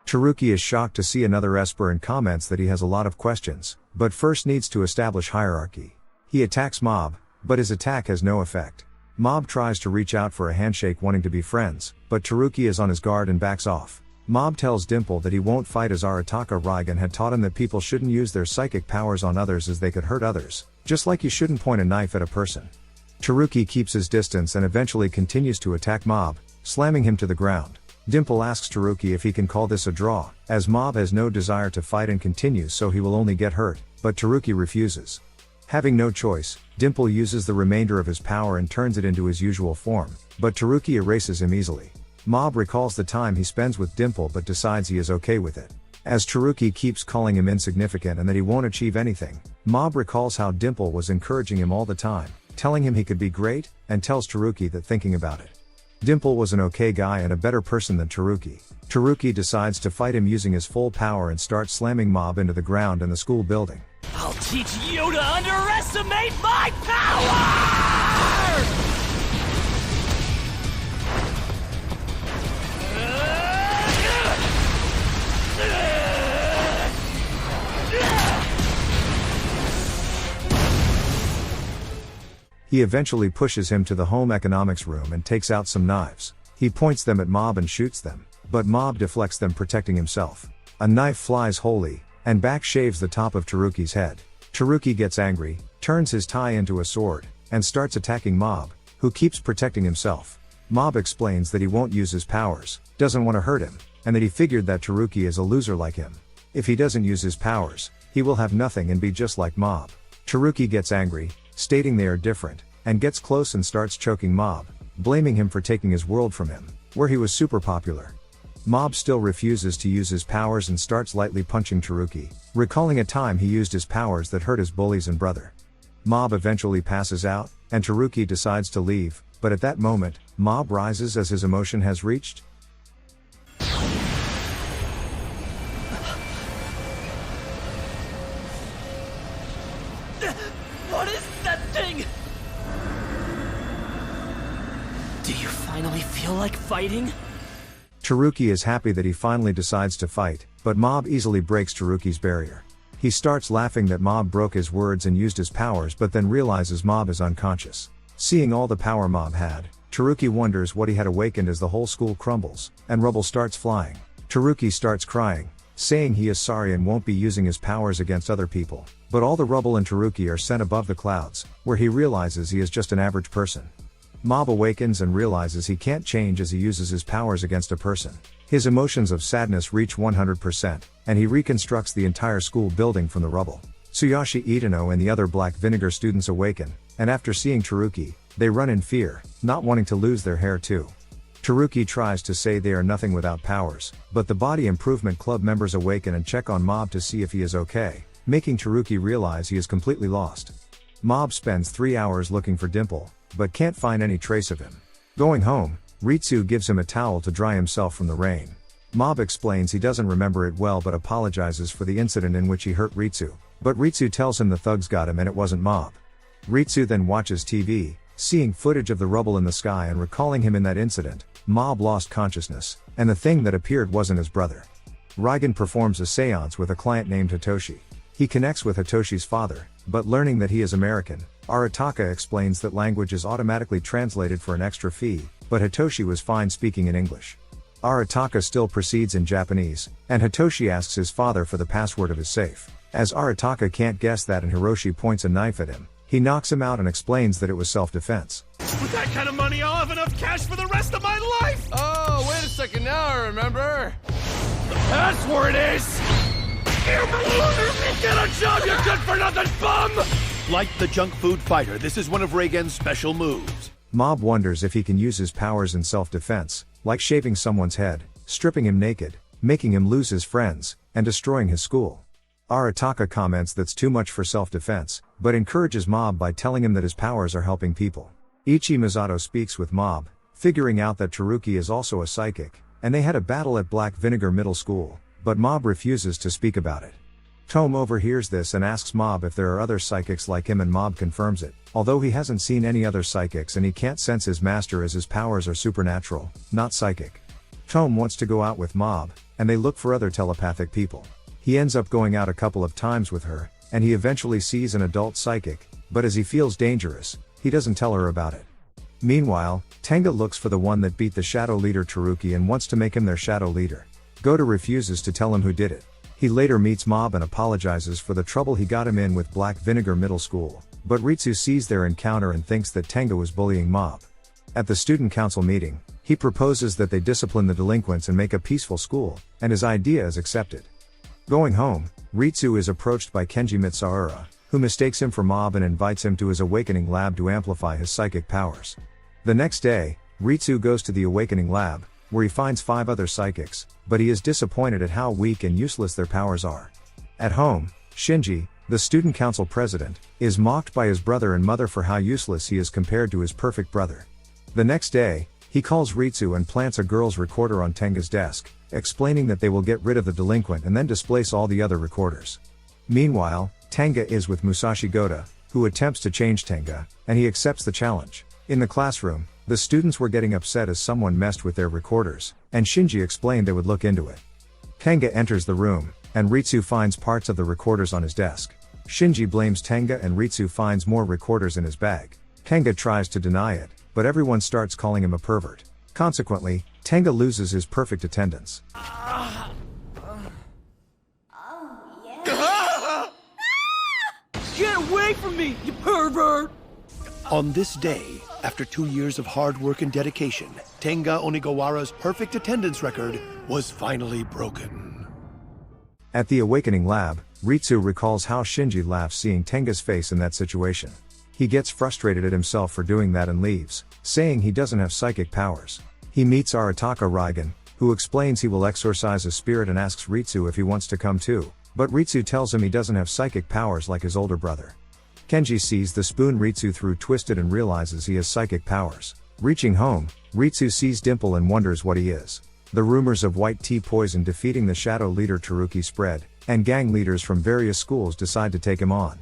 Taruki is shocked to see another esper and comments that he has a lot of questions, but first needs to establish hierarchy. He attacks Mob, but his attack has no effect. Mob tries to reach out for a handshake wanting to be friends, but Taruki is on his guard and backs off. Mob tells Dimple that he won't fight as Arataka Reigen had taught him that people shouldn't use their psychic powers on others as they could hurt others, just like you shouldn't point a knife at a person. Taruki keeps his distance and eventually continues to attack Mob, slamming him to the ground. Dimple asks Taruki if he can call this a draw, as Mob has no desire to fight and continues so he will only get hurt, but Taruki refuses. Having no choice, Dimple uses the remainder of his power and turns it into his usual form, but Taruki erases him easily. Mob recalls the time he spends with Dimple but decides he is okay with it. As Taruki keeps calling him insignificant and that he won't achieve anything, Mob recalls how Dimple was encouraging him all the time, telling him he could be great, and tells Taruki that thinking about it. Dimple was an okay guy and a better person than Taruki. Taruki decides to fight him using his full power and starts slamming Mob into the ground and the school building. I'll teach you to underestimate my power! He eventually pushes him to the home economics room and takes out some knives. He points them at Mob and shoots them, but Mob deflects them, protecting himself. A knife flies wholly, and back shaves the top of Taruki's head. Taruki gets angry, turns his tie into a sword, and starts attacking Mob, who keeps protecting himself. Mob explains that he won't use his powers, doesn't want to hurt him, and that he figured that Taruki is a loser like him. If he doesn't use his powers, he will have nothing and be just like Mob. Taruki gets angry, stating they are different, and gets close and starts choking Mob, blaming him for taking his world from him, where he was super popular. Mob still refuses to use his powers and starts lightly punching Taruki, recalling a time he used his powers that hurt his bullies and brother. Mob eventually passes out, and Taruki decides to leave, but at that moment, Mob rises as his emotion has reached. What is that thing? Do you finally feel like fighting? Taruki is happy that he finally decides to fight, but Mob easily breaks Taruki's barrier. He starts laughing that Mob broke his words and used his powers, but then realizes Mob is unconscious. Seeing all the power Mob had, Taruki wonders what he had awakened as the whole school crumbles, and rubble starts flying. Taruki starts crying, saying he is sorry and won't be using his powers against other people, but all the rubble and Taruki are sent above the clouds, where he realizes he is just an average person. Mob awakens and realizes he can't change as he uses his powers against a person. His emotions of sadness reach 100%, and he reconstructs the entire school building from the rubble. Tsuyoshi Itano and the other Black Vinegar students awaken, and after seeing Taruki, they run in fear, not wanting to lose their hair too. Taruki tries to say they are nothing without powers, but the Body Improvement Club members awaken and check on Mob to see if he is okay, making Taruki realize he is completely lost. Mob spends 3 hours looking for Dimple, but can't find any trace of him. Going home, Ritsu gives him a towel to dry himself from the rain. Mob explains he doesn't remember it well but apologizes for the incident in which he hurt Ritsu, but Ritsu tells him the thugs got him and it wasn't Mob. Ritsu then watches TV, seeing footage of the rubble in the sky and recalling him in that incident. Mob lost consciousness, and the thing that appeared wasn't his brother. Reigen performs a seance with a client named Hitoshi. He connects with Hitoshi's father, but learning that he is American, Arataka explains that language is automatically translated for an extra fee, but Hitoshi was fine speaking in English. Arataka still proceeds in Japanese, and Hitoshi asks his father for the password of his safe. As Arataka can't guess that and Hiroshi points a knife at him, he knocks him out and explains that it was self-defense. With that kind of money, I'll have enough cash for the rest of my life! Oh, wait a second, now I remember. The password is... Get a job, you good-for-nothing bum! Like the junk food fighter, this is one of Reigen's special moves. Mob wonders if he can use his powers in self-defense, like shaving someone's head, stripping him naked, making him lose his friends, and destroying his school. Arataka comments that's too much for self-defense, but encourages Mob by telling him that his powers are helping people. Ichi Misato speaks with Mob, figuring out that Taruki is also a psychic, and they had a battle at Black Vinegar Middle School, but Mob refuses to speak about it. Tome overhears this and asks Mob if there are other psychics like him, and Mob confirms it, although he hasn't seen any other psychics and he can't sense his master as his powers are supernatural, not psychic. Tome wants to go out with Mob, and they look for other telepathic people. He ends up going out a couple of times with her, and he eventually sees an adult psychic, but as he feels dangerous, he doesn't tell her about it. Meanwhile, Tenga looks for the one that beat the shadow leader Taruki and wants to make him their shadow leader. Gota refuses to tell him who did it. He later meets Mob and apologizes for the trouble he got him in with Black Vinegar Middle School, but Ritsu sees their encounter and thinks that Tenga was bullying Mob. At the student council meeting, he proposes that they discipline the delinquents and make a peaceful school, and his idea is accepted. Going home, Ritsu is approached by Kenji Mitsuura, who mistakes him for Mob and invites him to his awakening lab to amplify his psychic powers. The next day, Ritsu goes to the awakening lab, where he finds 5 other psychics, but he is disappointed at how weak and useless their powers are. At home, Shinji, the student council president, is mocked by his brother and mother for how useless he is compared to his perfect brother. The next day, he calls Ritsu and plants a girl's recorder on Tenga's desk, explaining that they will get rid of the delinquent and then displace all the other recorders. Meanwhile, Tenga is with Musashi Gota, who attempts to change Tenga, and he accepts the challenge. In the classroom, the students were getting upset as someone messed with their recorders, and Shinji explained they would look into it. Tenga enters the room, and Ritsu finds parts of the recorders on his desk. Shinji blames Tenga and Ritsu finds more recorders in his bag. Tenga tries to deny it, but everyone starts calling him a pervert. Consequently, Tenga loses his perfect attendance. Get away from me, you pervert! On this day, after 2 years of hard work and dedication, Tenga Onigawara's perfect attendance record was finally broken. At the awakening lab, Ritsu recalls how Shinji laughs seeing Tenga's face in that situation. He gets frustrated at himself for doing that and leaves, saying he doesn't have psychic powers. He meets Arataka Reigen, who explains he will exorcise a spirit and asks Ritsu if he wants to come too, but Ritsu tells him he doesn't have psychic powers like his older brother. Kenji sees the spoon Ritsu threw twisted and realizes he has psychic powers. Reaching home, Ritsu sees Dimple and wonders what he is. The rumors of white tea poison defeating the shadow leader Taruki spread, and gang leaders from various schools decide to take him on.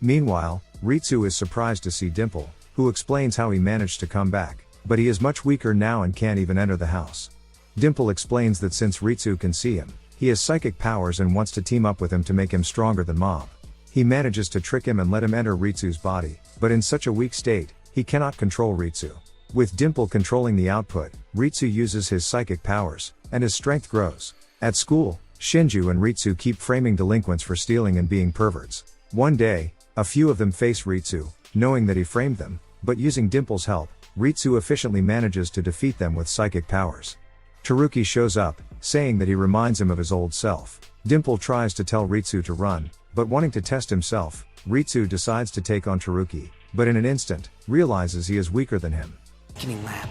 Meanwhile, Ritsu is surprised to see Dimple, who explains how he managed to come back, but he is much weaker now and can't even enter the house. Dimple explains that since Ritsu can see him, he has psychic powers and wants to team up with him to make him stronger than Mob. He manages to trick him and let him enter Ritsu's body, but in such a weak state, he cannot control Ritsu. With Dimple controlling the output, Ritsu uses his psychic powers, and his strength grows. At school, Shinju and Ritsu keep framing delinquents for stealing and being perverts. One day, a few of them face Ritsu, knowing that he framed them, but using Dimple's help, Ritsu efficiently manages to defeat them with psychic powers. Taruki shows up, saying that he reminds him of his old self. Dimple tries to tell Ritsu to run, but wanting to test himself, Ritsu decides to take on Taruki, but in an instant, realizes he is weaker than him. Awakening lab.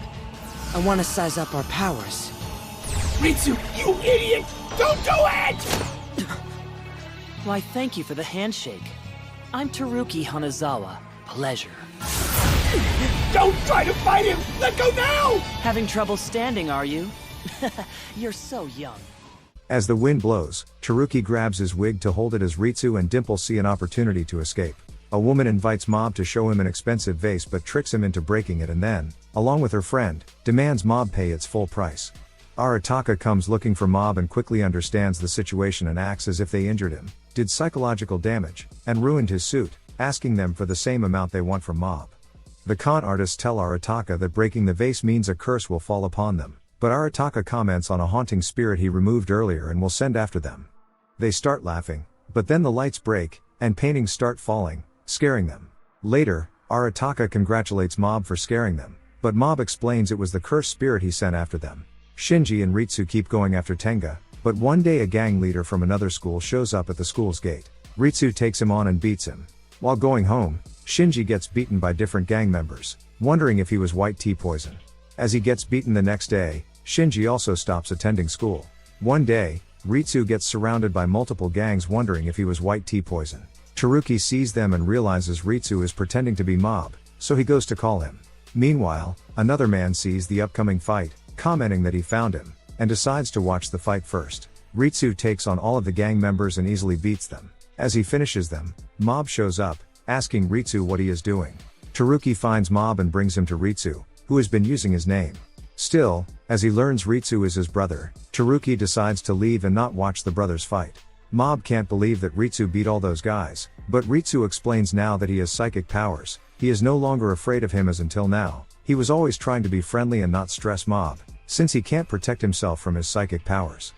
I want to size up our powers. Ritsu, you idiot! Don't do it! Why, thank you for the handshake. I'm Taruki Hanazawa. Pleasure. Don't try to fight him! Let go now! Having trouble standing, are you? You're so young. As the wind blows, Taruki grabs his wig to hold it as Ritsu and Dimple see an opportunity to escape. A woman invites Mob to show him an expensive vase but tricks him into breaking it and then, along with her friend, demands Mob pay its full price. Arataka comes looking for Mob and quickly understands the situation and acts as if they injured him, did psychological damage, and ruined his suit, asking them for the same amount they want from Mob. The con artists tell Arataka that breaking the vase means a curse will fall upon them, but Arataka comments on a haunting spirit he removed earlier and will send after them. They start laughing, but then the lights break, and paintings start falling, scaring them. Later, Arataka congratulates Mob for scaring them, but Mob explains it was the cursed spirit he sent after them. Shinji and Ritsu keep going after Tenga, but one day a gang leader from another school shows up at the school's gate. Ritsu takes him on and beats him. While going home, Shinji gets beaten by different gang members, wondering if he was white tea poison. As he gets beaten the next day, Shinji also stops attending school. One day, Ritsu gets surrounded by multiple gangs wondering if he was white tea poison. Taruki sees them and realizes Ritsu is pretending to be Mob, so he goes to call him. Meanwhile, another man sees the upcoming fight, commenting that he found him, and decides to watch the fight first. Ritsu takes on all of the gang members and easily beats them. As he finishes them, Mob shows up, asking Ritsu what he is doing. Taruki finds Mob and brings him to Ritsu, who has been using his name. Still, as he learns Ritsu is his brother, Taruki decides to leave and not watch the brothers fight. Mob can't believe that Ritsu beat all those guys, but Ritsu explains now that he has psychic powers. He is no longer afraid of him as until now. He was always trying to be friendly and not stress Mob, since he can't protect himself from his psychic powers.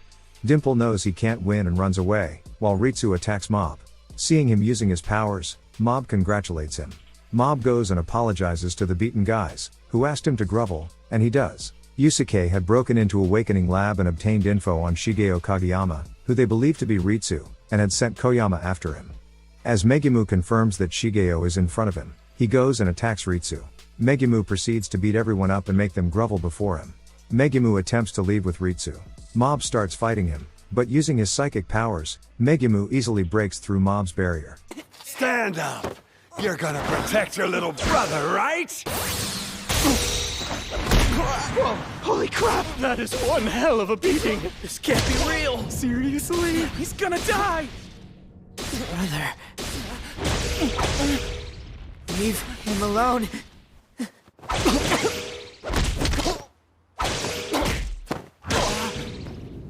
Dimple knows he can't win and runs away, while Ritsu attacks Mob. Seeing him using his powers, Mob congratulates him. Mob goes and apologizes to the beaten guys, who asked him to grovel, and he does. Yusuke had broken into Awakening Lab and obtained info on Shigeo Kageyama, who they believe to be Ritsu, and had sent Koyama after him. As Megumu confirms that Shigeo is in front of him, he goes and attacks Ritsu. Megumu proceeds to beat everyone up and make them grovel before him. Megumu attempts to leave with Ritsu. Mob starts fighting him, but using his psychic powers, Megumu easily breaks through Mob's barrier. Stand up! You're gonna protect your little brother, right? Whoa, holy crap! That is one hell of a beating! This can't be real! Seriously? He's gonna die! Brother. Leave him alone.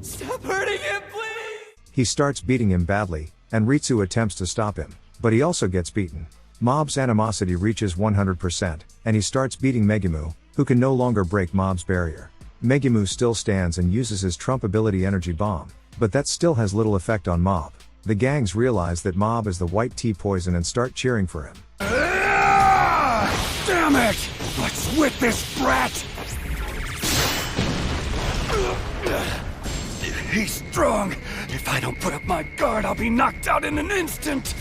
Stop hurting him, please! He starts beating him badly, and Ritsu attempts to stop him, but he also gets beaten. Mob's animosity reaches 100%, and he starts beating Megumu, who can no longer break Mob's barrier. Megumu still stands and uses his Trump ability Energy Bomb, but that still has little effect on Mob. The gangs realize that Mob is the white tea poison and start cheering for him. Damn it! What's with this brat? He's strong. If I don't put up my guard, I'll be knocked out in an instant.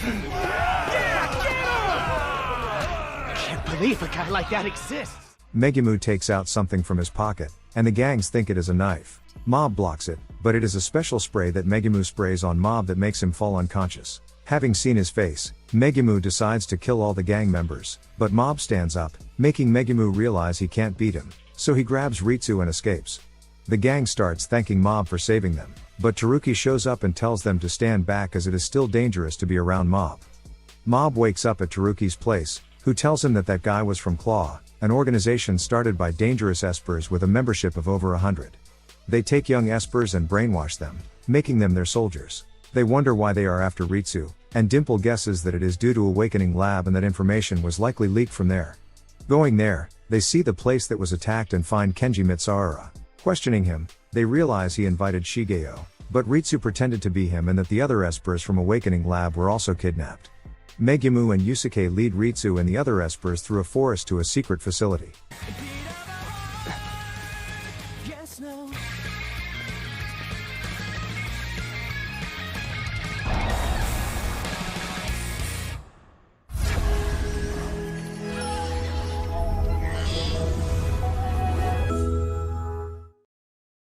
Can't believe a guy like that exists! Megumu takes out something from his pocket, and the gangs think it is a knife. Mob blocks it, but it is a special spray that Megumu sprays on Mob that makes him fall unconscious. Having seen his face, Megumu decides to kill all the gang members, but Mob stands up, making Megumu realize he can't beat him, so he grabs Ritsu and escapes. The gang starts thanking Mob for saving them, but Taruki shows up and tells them to stand back as it is still dangerous to be around Mob. Mob wakes up at Taruki's place, who tells him that that guy was from Claw, an organization started by dangerous espers with a membership of over 100. They take young espers and brainwash them, making them their soldiers. They wonder why they are after Ritsu, and Dimple guesses that it is due to Awakening Lab and that information was likely leaked from there. Going there, they see the place that was attacked and find Kenji Mitsuhara. Questioning him, they realize he invited Shigeo, but Ritsu pretended to be him and that the other espers from Awakening Lab were also kidnapped. Megumu and Yusuke lead Ritsu and the other espers through a forest to a secret facility.